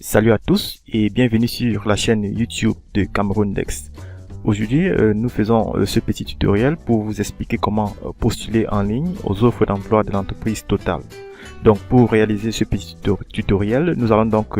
Salut à tous et bienvenue sur la chaîne YouTube de Cameroun Next. Aujourd'hui, nous faisons ce petit tutoriel pour vous expliquer comment postuler en ligne aux offres d'emploi de l'entreprise Total. Donc pour réaliser ce petit tutoriel, nous allons donc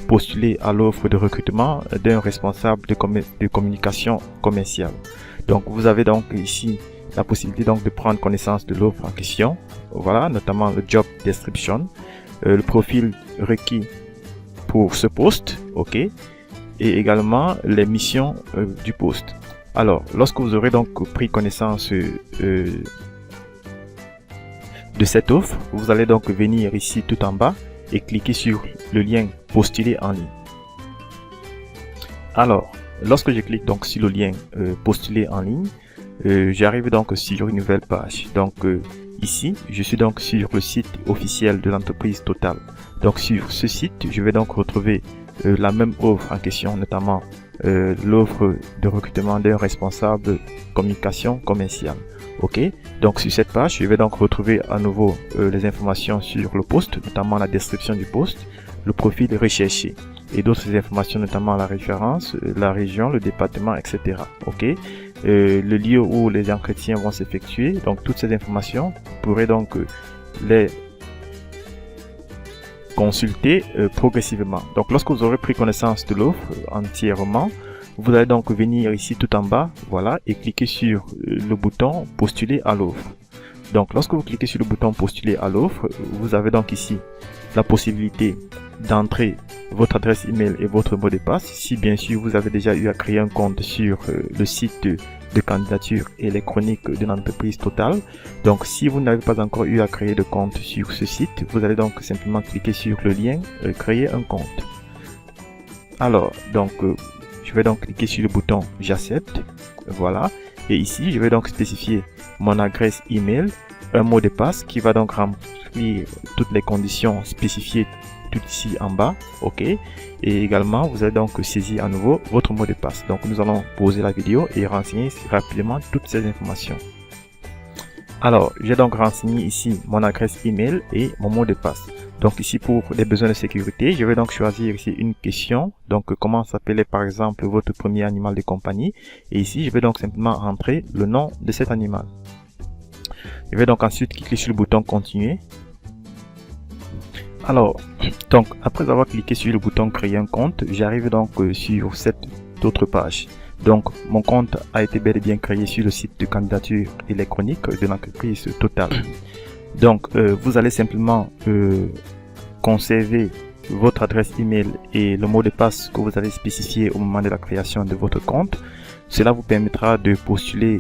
postuler à l'offre de recrutement d'un responsable de communication commerciale. Donc vous avez donc ici la possibilité donc de prendre connaissance de l'offre en question. Voilà, notamment le job description, le profil requis pour ce poste, ok, et également les missions du poste. Alors, lorsque vous aurez donc pris connaissance de cette offre, vous allez donc venir ici tout en bas et cliquer sur le lien postuler en ligne. Alors, lorsque je clique donc sur le lien postuler en ligne, j'arrive donc sur une nouvelle page. Donc ici, je suis donc sur le site officiel de l'entreprise Total. Donc sur ce site, je vais donc retrouver la même offre en question, notamment l'offre de recrutement d'un responsable communication commerciale. Ok, donc sur cette page, je vais donc retrouver à nouveau les informations sur le poste, notamment la description du poste, le profil recherché et d'autres informations, notamment la référence, la région, le département, etc. Ok, le lieu où les entretiens vont s'effectuer. Donc toutes ces informations, vous pourrez donc les consulter progressivement. Donc lorsque vous aurez pris connaissance de l'offre entièrement, vous allez donc venir ici tout en bas, voilà, et cliquer sur le bouton postuler à l'offre. Donc lorsque vous cliquez sur le bouton postuler à l'offre, vous avez donc ici la possibilité d'entrer votre adresse email et votre mot de passe, si bien sûr vous avez déjà eu à créer un compte sur le site de candidature électronique de l'entreprise Total. Donc si vous n'avez pas encore eu à créer de compte sur ce site, vous allez donc simplement cliquer sur le lien créer un compte. Alors donc je vais donc cliquer sur le bouton j'accepte, voilà, et ici je vais donc spécifier mon adresse email, un mot de passe qui va donc remplir toutes les conditions spécifiées tout ici en bas, ok, et également vous allez donc saisir à nouveau votre mot de passe. Donc nous allons pauser la vidéo et renseigner rapidement toutes ces informations. Alors j'ai donc renseigné ici mon adresse email et mon mot de passe. Donc ici pour les besoins de sécurité, je vais donc choisir ici une question, donc comment s'appelait par exemple votre premier animal de compagnie, et ici je vais donc simplement rentrer le nom de cet animal. Je vais donc ensuite cliquer sur le bouton continuer. Alors, donc après avoir cliqué sur le bouton créer un compte, j'arrive donc sur cette autre page. Donc mon compte a été bel et bien créé sur le site de candidature électronique de l'entreprise Total. Donc vous allez simplement conserver votre adresse email et le mot de passe que vous avez spécifié au moment de la création de votre compte. Cela vous permettra de postuler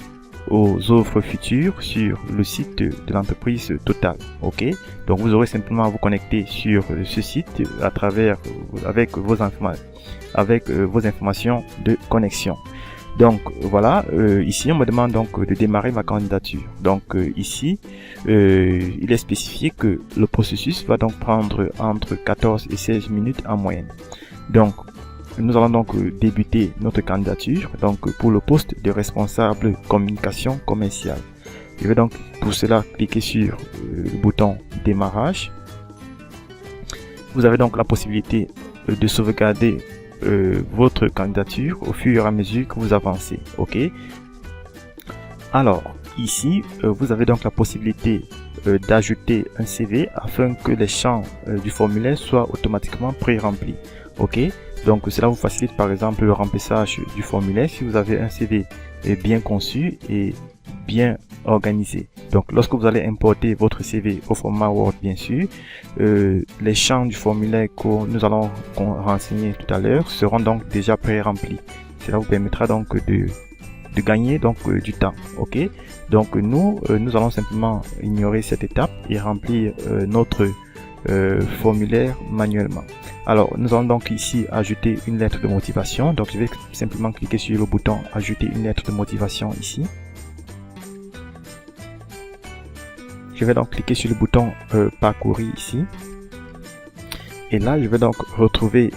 aux offres futures sur le site de l'entreprise Total. Ok, donc vous aurez simplement à vous connecter sur ce site à travers avec vos informations de connexion. Donc voilà, ici on me demande donc de démarrer ma candidature. Donc ici il est spécifié que le processus va donc prendre entre 14 et 16 minutes en moyenne. Donc nous allons donc débuter notre candidature donc pour le poste de responsable communication commerciale. Je vais donc pour cela cliquer sur le bouton démarrage. Vous avez donc la possibilité de sauvegarder votre candidature au fur et à mesure que vous avancez. Ok. Alors ici vous avez donc la possibilité d'ajouter un CV afin que les champs du formulaire soient automatiquement pré-remplis. Ok. Donc cela vous facilite par exemple le remplissage du formulaire si vous avez un CV bien conçu et bien organisé. Donc lorsque vous allez importer votre CV au format Word, bien sûr, les champs du formulaire que nous allons renseigner tout à l'heure seront donc déjà pré-remplis. Cela vous permettra donc de gagner donc du temps. Ok, donc nous allons simplement ignorer cette étape et remplir notre formulaire manuellement. Alors nous allons donc ici ajouter une lettre de motivation. Donc je vais simplement cliquer sur le bouton ajouter une lettre de motivation ici. Je vais donc cliquer sur le bouton parcourir ici. Et là je vais donc retrouver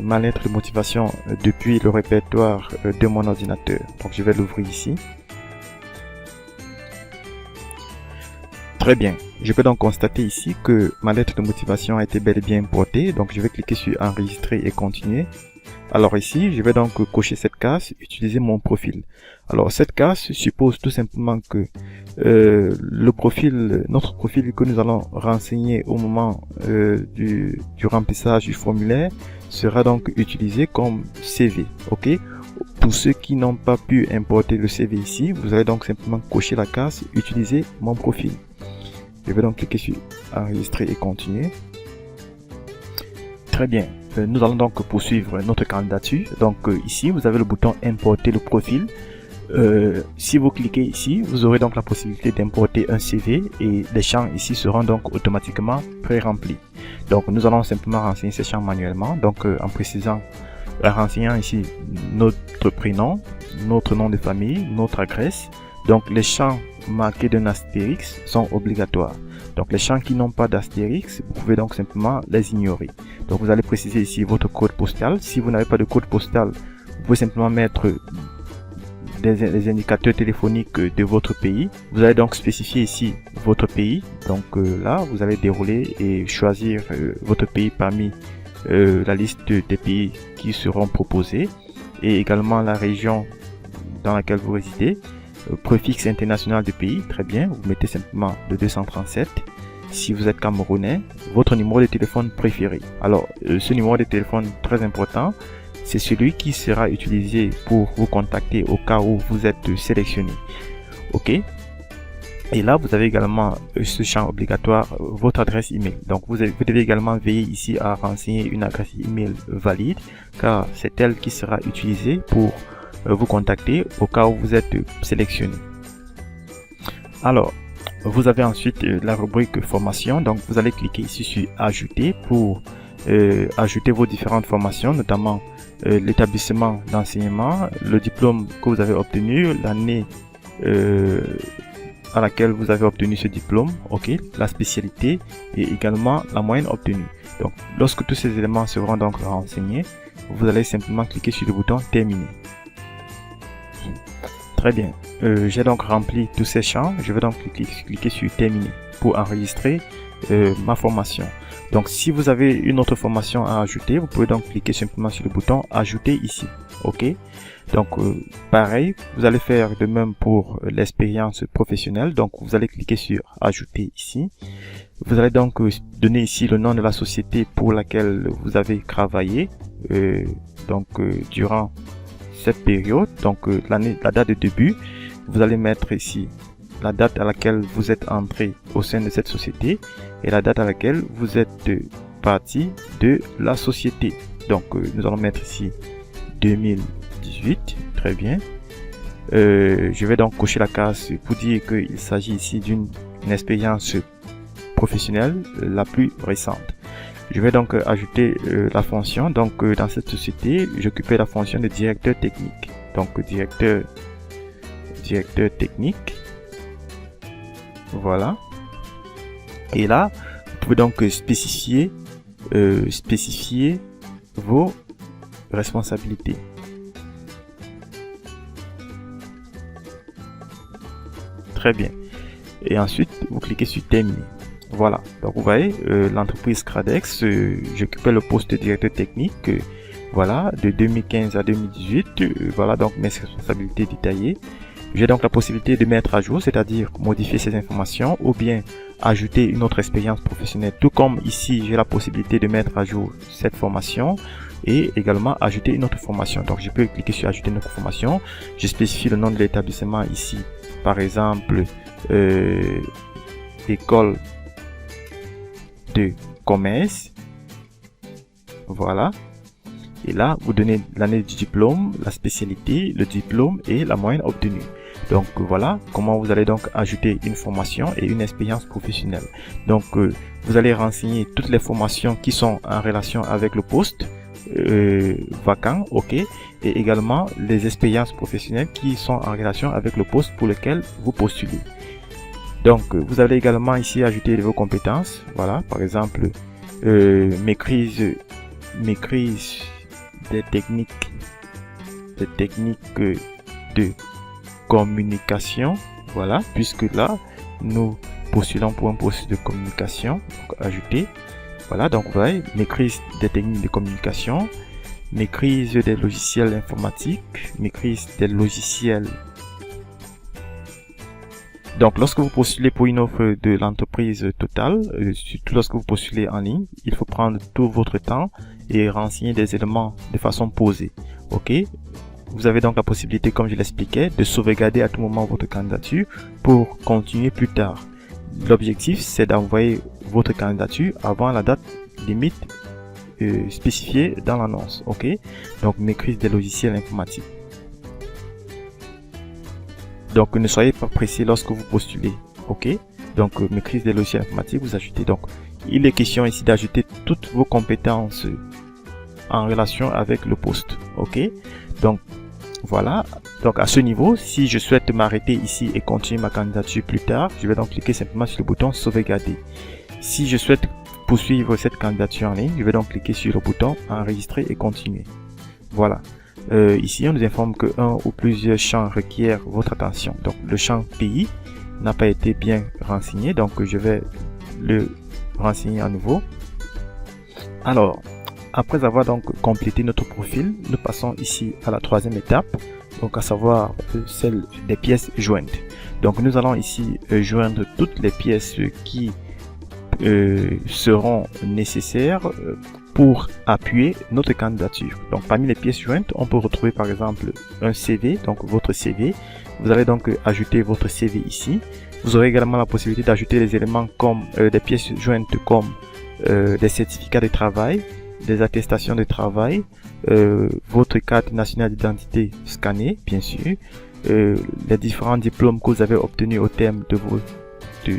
ma lettre de motivation depuis le répertoire de mon ordinateur. Donc je vais l'ouvrir ici. Très bien. Je peux donc constater ici que ma lettre de motivation a été bel et bien importée. Donc, je vais cliquer sur enregistrer et continuer. Alors ici, je vais donc cocher cette case, utiliser mon profil. Alors, cette case suppose tout simplement que notre profil que nous allons renseigner au moment du remplissage du formulaire sera donc utilisé comme CV. Ok? Pour ceux qui n'ont pas pu importer le CV ici, vous allez donc simplement cocher la case, utiliser mon profil. Je vais donc cliquer sur enregistrer et continuer. Très bien. Nous allons donc poursuivre notre candidature. Donc ici, vous avez le bouton importer le profil. Si vous cliquez ici, vous aurez donc la possibilité d'importer un CV et les champs ici seront donc automatiquement pré-remplis. Donc nous allons simplement renseigner ces champs manuellement. Donc en précisant, en renseignant ici notre prénom, notre nom de famille, notre adresse. Donc les champs marqués d'un astérix sont obligatoires. Donc les champs qui n'ont pas d'astérix, vous pouvez donc simplement les ignorer. Donc vous allez préciser ici votre code postal. Si vous n'avez pas de code postal, vous pouvez simplement mettre des indicateurs téléphoniques de votre pays. Vous allez donc spécifier ici votre pays. Donc là, vous allez dérouler et choisir votre pays parmi la liste des pays qui seront proposés et également la région dans laquelle vous résidez. Préfixe international du pays, très bien, vous mettez simplement le 237. Si vous êtes camerounais, votre numéro de téléphone préféré. Alors, ce numéro de téléphone très important, c'est celui qui sera utilisé pour vous contacter au cas où vous êtes sélectionné. Ok. Et là, vous avez également ce champ obligatoire, votre adresse email. Donc, vous devez également veiller ici à renseigner une adresse email valide, car c'est elle qui sera utilisée pour vous contacter au cas où vous êtes sélectionné. Alors, vous avez ensuite la rubrique formation. Donc, vous allez cliquer ici sur ajouter pour ajouter vos différentes formations, notamment l'établissement d'enseignement, le diplôme que vous avez obtenu, l'année à laquelle vous avez obtenu ce diplôme, ok, la spécialité et également la moyenne obtenue. Donc, lorsque tous ces éléments seront donc renseignés, vous allez simplement cliquer sur le bouton terminer. Très bien. J'ai donc rempli tous ces champs. Je vais donc cliquer sur terminer pour enregistrer ma formation. Donc, si vous avez une autre formation à ajouter, vous pouvez donc cliquer simplement sur le bouton ajouter ici. Ok. Donc, pareil, vous allez faire de même pour l'expérience professionnelle. Donc, vous allez cliquer sur ajouter ici. Vous allez donc donner ici le nom de la société pour laquelle vous avez travaillé durant cette période. Donc, la date de début, vous allez mettre ici la date à laquelle vous êtes entré au sein de cette société et la date à laquelle vous êtes parti de la société. Donc, nous allons mettre ici 2018. Très bien. Je vais donc cocher la case pour dire qu'il s'agit ici d'une expérience professionnelle la plus récente. Je vais donc ajouter la fonction. Donc, dans cette société, j'occupais la fonction de directeur technique. Donc, directeur technique. Voilà. Et là, vous pouvez donc spécifier vos responsabilités. Très bien. Et ensuite, vous cliquez sur terminer. Voilà. Donc, vous voyez, l'entreprise Cradex, j'occupais le poste de directeur technique. Voilà, de 2015 à 2018. Voilà donc mes responsabilités détaillées. J'ai donc la possibilité de mettre à jour, c'est-à-dire modifier ces informations ou bien ajouter une autre expérience professionnelle. Tout comme ici, j'ai la possibilité de mettre à jour cette formation et également ajouter une autre formation. Donc, je peux cliquer sur ajouter une autre formation. Je spécifie le nom de l'établissement ici. Par exemple, école de commerce. Voilà. Et là, vous donnez l'année du diplôme, la spécialité, le diplôme et la moyenne obtenue. Donc voilà comment vous allez donc ajouter une formation et une expérience professionnelle. Donc vous allez renseigner toutes les formations qui sont en relation avec le poste vacant, ok, et également les expériences professionnelles qui sont en relation avec le poste pour lequel vous postulez. Donc vous allez également ici ajouter vos compétences. Voilà, par exemple maîtrise des techniques de communication. Voilà, puisque là nous postulant pour un poste de communication, donc ajouter. Voilà, donc vous voyez, maîtrise des techniques de communication, maîtrise des logiciels informatiques, maîtrise des logiciels. Donc, lorsque vous postulez pour une offre de l'entreprise Total, surtout lorsque vous postulez en ligne, il faut prendre tout votre temps et renseigner des éléments de façon posée. Ok? Vous avez donc la possibilité, comme je l'expliquais, de sauvegarder à tout moment votre candidature pour continuer plus tard. L'objectif, c'est d'envoyer votre candidature avant la date limite spécifiée dans l'annonce. Ok? Donc, maîtrise des logiciels informatiques. Donc, ne soyez pas pressé lorsque vous postulez. Ok? Donc, maîtrise des logiciels informatiques, vous ajoutez. Donc, il est question ici d'ajouter toutes vos compétences en relation avec le poste. Ok? Donc, voilà. Donc, à ce niveau, si je souhaite m'arrêter ici et continuer ma candidature plus tard, je vais donc cliquer simplement sur le bouton sauvegarder. Si je souhaite poursuivre cette candidature en ligne, je vais donc cliquer sur le bouton enregistrer et continuer. Voilà. Ici, on nous informe que un ou plusieurs champs requièrent votre attention. Donc, le champ pays n'a pas été bien renseigné, donc je vais le renseigner à nouveau. Alors, après avoir donc complété notre profil, nous passons ici à la troisième étape, donc à savoir celle des pièces jointes. Donc, nous allons ici joindre toutes les pièces qui seront nécessaires pour appuyer notre candidature. Donc, parmi les pièces jointes, on peut retrouver par exemple un CV, donc votre CV. Vous allez donc ajouter votre CV ici. Vous aurez également la possibilité d'ajouter des éléments comme des pièces jointes comme des certificats de travail, des attestations de travail, votre carte nationale d'identité scannée, bien sûr, les différents diplômes que vous avez obtenus au terme de vos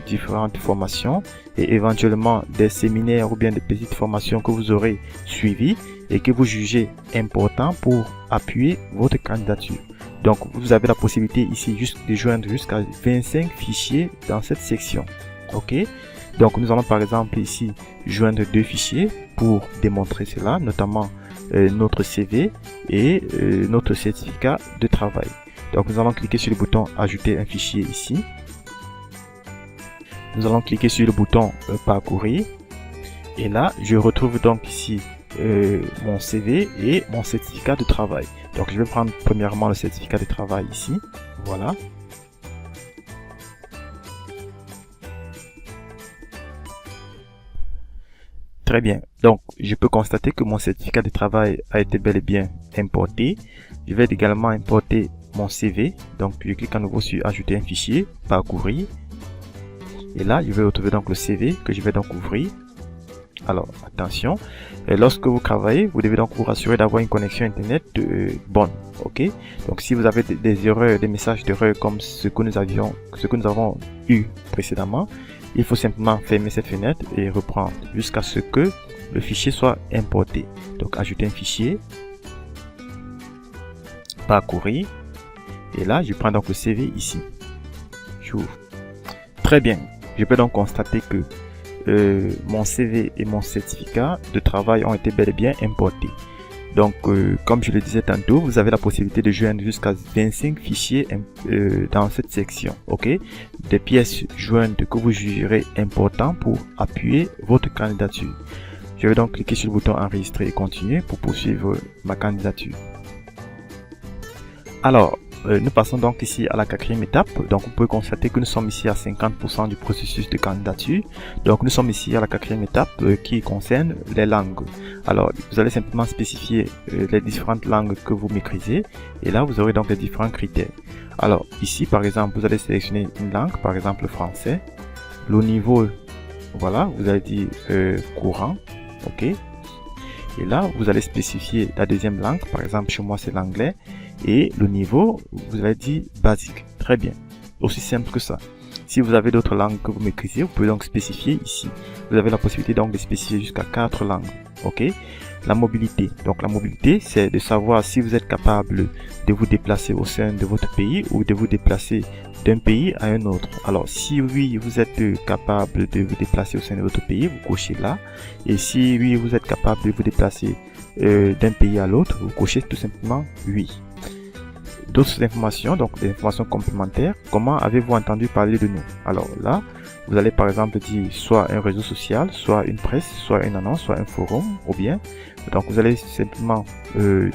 différentes formations et éventuellement des séminaires ou bien des petites formations que vous aurez suivies et que vous jugez important pour appuyer votre candidature. Donc, vous avez la possibilité ici juste de joindre jusqu'à 25 fichiers dans cette section. Ok? Donc, nous allons par exemple ici joindre 2 fichiers pour démontrer cela, notamment notre CV et notre certificat de travail. Donc, nous allons cliquer sur le bouton ajouter un fichier ici. Nous allons cliquer sur le bouton parcourir et là je retrouve donc ici mon CV et mon certificat de travail. Donc je vais prendre premièrement le certificat de travail ici, voilà. Très bien, donc je peux constater que mon certificat de travail a été bel et bien importé. Je vais également importer mon CV, donc je clique à nouveau sur ajouter un fichier, parcourir. Et là, je vais retrouver donc le CV que je vais donc ouvrir. Alors, attention, lorsque vous travaillez, vous devez donc vous rassurer d'avoir une connexion internet bonne. Ok? Donc, si vous avez des erreurs, des messages d'erreur comme ce que nous avons eu précédemment, il faut simplement fermer cette fenêtre et reprendre jusqu'à ce que le fichier soit importé. Donc, ajouter un fichier, parcourir, et là, je prends donc le CV ici. J'ouvre. Très bien. Je peux donc constater que mon CV et mon certificat de travail ont été bel et bien importés. Donc, comme je le disais tantôt, vous avez la possibilité de joindre jusqu'à 25 fichiers dans cette section. Ok, des pièces jointes que vous jugerez importantes pour appuyer votre candidature. Je vais donc cliquer sur le bouton enregistrer et continuer pour poursuivre ma candidature. Alors, nous passons donc ici à la quatrième étape. Donc, vous pouvez constater que nous sommes ici à 50% du processus de candidature. Donc, nous sommes ici à la quatrième étape qui concerne les langues. Alors, vous allez simplement spécifier les différentes langues que vous maîtrisez. Et là, vous aurez donc les différents critères. Alors, ici, par exemple, vous allez sélectionner une langue, par exemple le français. Le niveau, voilà, vous allez dire courant. Ok. Et là, vous allez spécifier la deuxième langue. Par exemple, chez moi, c'est l'anglais. Et le niveau, vous allez dire basique. Très bien. Aussi simple que ça. Si vous avez d'autres langues que vous maîtrisez, vous pouvez donc spécifier ici. Vous avez la possibilité donc de spécifier jusqu'à 4 langues. Ok. La mobilité. Donc la mobilité, c'est de savoir si vous êtes capable de vous déplacer au sein de votre pays ou de vous déplacer d'un pays à un autre. Alors si oui, vous êtes capable de vous déplacer au sein de votre pays, vous cochez là. Et si oui, vous êtes capable de vous déplacer d'un pays à l'autre, vous cochez tout simplement oui. d'autres informations, donc des informations complémentaires. Comment avez-vous entendu parler de nous? Alors là, vous allez par exemple dire soit un réseau social, soit une presse, soit une annonce, soit un forum, ou bien. Donc vous allez simplement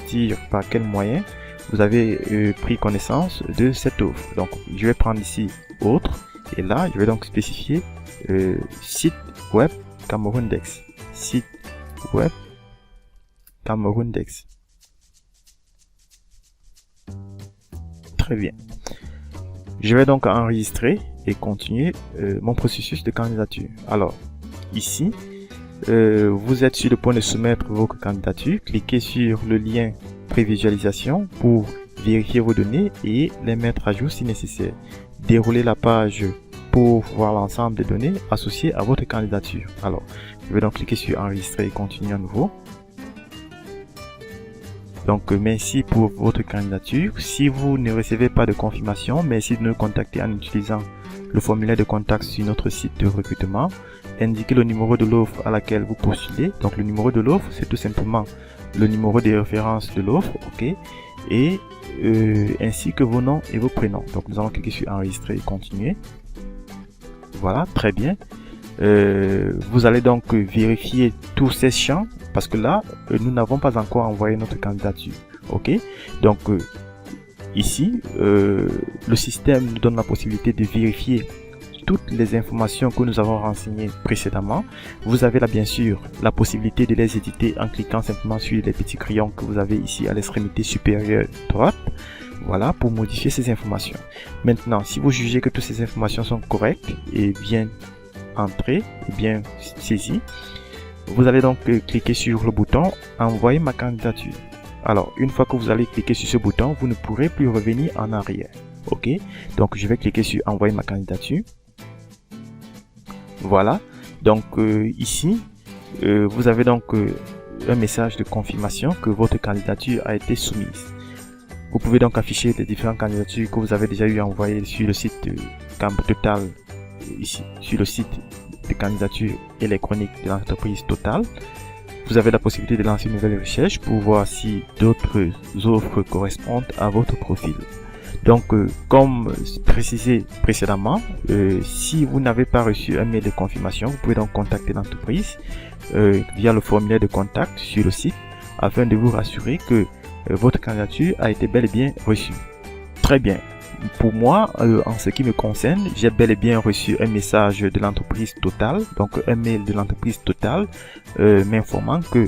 dire par quel moyen vous avez pris connaissance de cette offre. Donc je vais prendre ici autre, et là je vais donc spécifier site web Cameroundex. Site web Cameroundex. Très bien. Je vais donc enregistrer et continuer mon processus de candidature. Alors, ici, vous êtes sur le point de soumettre votre candidature. Cliquez sur le lien prévisualisation pour vérifier vos données et les mettre à jour si nécessaire. Déroulez la page pour voir l'ensemble des données associées à votre candidature. Alors, je vais donc cliquer sur enregistrer et continuer à nouveau. Donc, merci pour votre candidature. Si vous ne recevez pas de confirmation, merci de nous contacter en utilisant le formulaire de contact sur notre site de recrutement. Indiquez le numéro de l'offre à laquelle vous postulez. Donc, le numéro de l'offre, c'est tout simplement le numéro de référence de l'offre, ok, et ainsi que vos noms et vos prénoms. Donc, nous allons cliquer sur enregistrer et continuer. Voilà, très bien. Vous allez donc vérifier tous ces champs parce que là, nous n'avons pas encore envoyé notre candidature. Ok, donc ici, le système nous donne la possibilité de vérifier toutes les informations que nous avons renseignées précédemment. Vous avez là bien sûr la possibilité de les éditer en cliquant simplement sur les petits crayons que vous avez ici à l'extrémité supérieure droite. Voilà, pour modifier ces informations. Maintenant, si vous jugez que toutes ces informations sont correctes et bien entrées, et bien saisies, vous allez donc cliquer sur le bouton envoyer ma candidature. Alors, une fois que vous allez cliquer sur ce bouton, vous ne pourrez plus revenir en arrière. Ok, donc je vais cliquer sur envoyer ma candidature. Voilà, donc ici, vous avez donc un message de confirmation que votre candidature a été soumise. Vous pouvez donc afficher les différentes candidatures que vous avez déjà eu envoyées sur le site CamTotal, ici, sur le site de candidature électronique de l'entreprise Total. Vous avez la possibilité de lancer une nouvelle recherche pour voir si d'autres offres correspondent à votre profil. Donc, comme précisé précédemment, si vous n'avez pas reçu un mail de confirmation, vous pouvez donc contacter l'entreprise via le formulaire de contact sur le site afin de vous rassurer que votre candidature a été bel et bien reçue. Très bien. Pour moi, en ce qui me concerne, j'ai bel et bien reçu un message de l'entreprise Total, donc un mail de l'entreprise Total m'informant que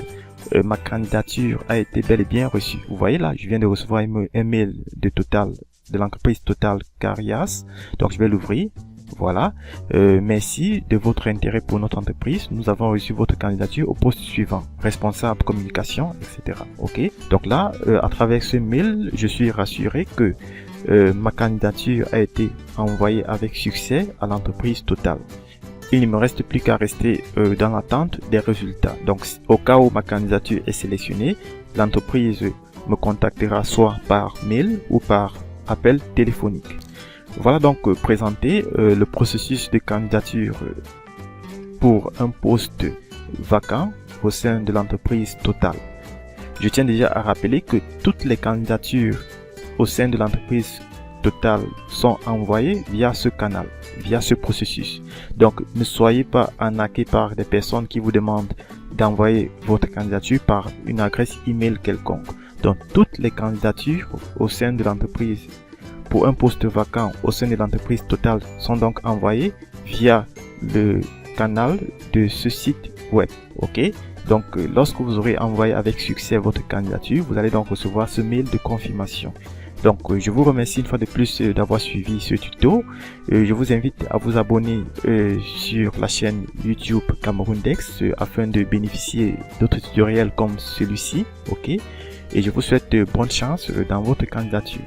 ma candidature a été bel et bien reçue. Vous voyez là, je viens de recevoir un mail de Total, de l'entreprise Total Carias, donc je vais l'ouvrir. Voilà, merci de votre intérêt pour notre entreprise. Nous avons reçu votre candidature au poste suivant, responsable communication, etc. Ok, donc là, à travers ce mail, je suis rassuré que ma candidature a été envoyée avec succès à l'entreprise Total. Il ne me reste plus qu'à rester dans l'attente des résultats. Donc, au cas où ma candidature est sélectionnée, l'entreprise me contactera soit par mail ou par appel téléphonique. Voilà donc présenté le processus de candidature pour un poste vacant au sein de l'entreprise Total. Je tiens déjà à rappeler que toutes les candidatures au sein de l'entreprise Total sont envoyées via ce canal, via ce processus. Donc ne soyez pas arnaqués par des personnes qui vous demandent d'envoyer votre candidature par une adresse email quelconque. Donc toutes les candidatures au sein de l'entreprise pour un poste vacant au sein de l'entreprise Total sont donc envoyées via le canal de ce site web. Ok, donc lorsque vous aurez envoyé avec succès votre candidature, vous allez donc recevoir ce mail de confirmation. Donc je vous remercie une fois de plus d'avoir suivi ce tuto. Je vous invite à vous abonner sur la chaîne YouTube Cameroundex afin de bénéficier d'autres tutoriels comme celui-ci. Ok, et je vous souhaite bonne chance dans votre candidature.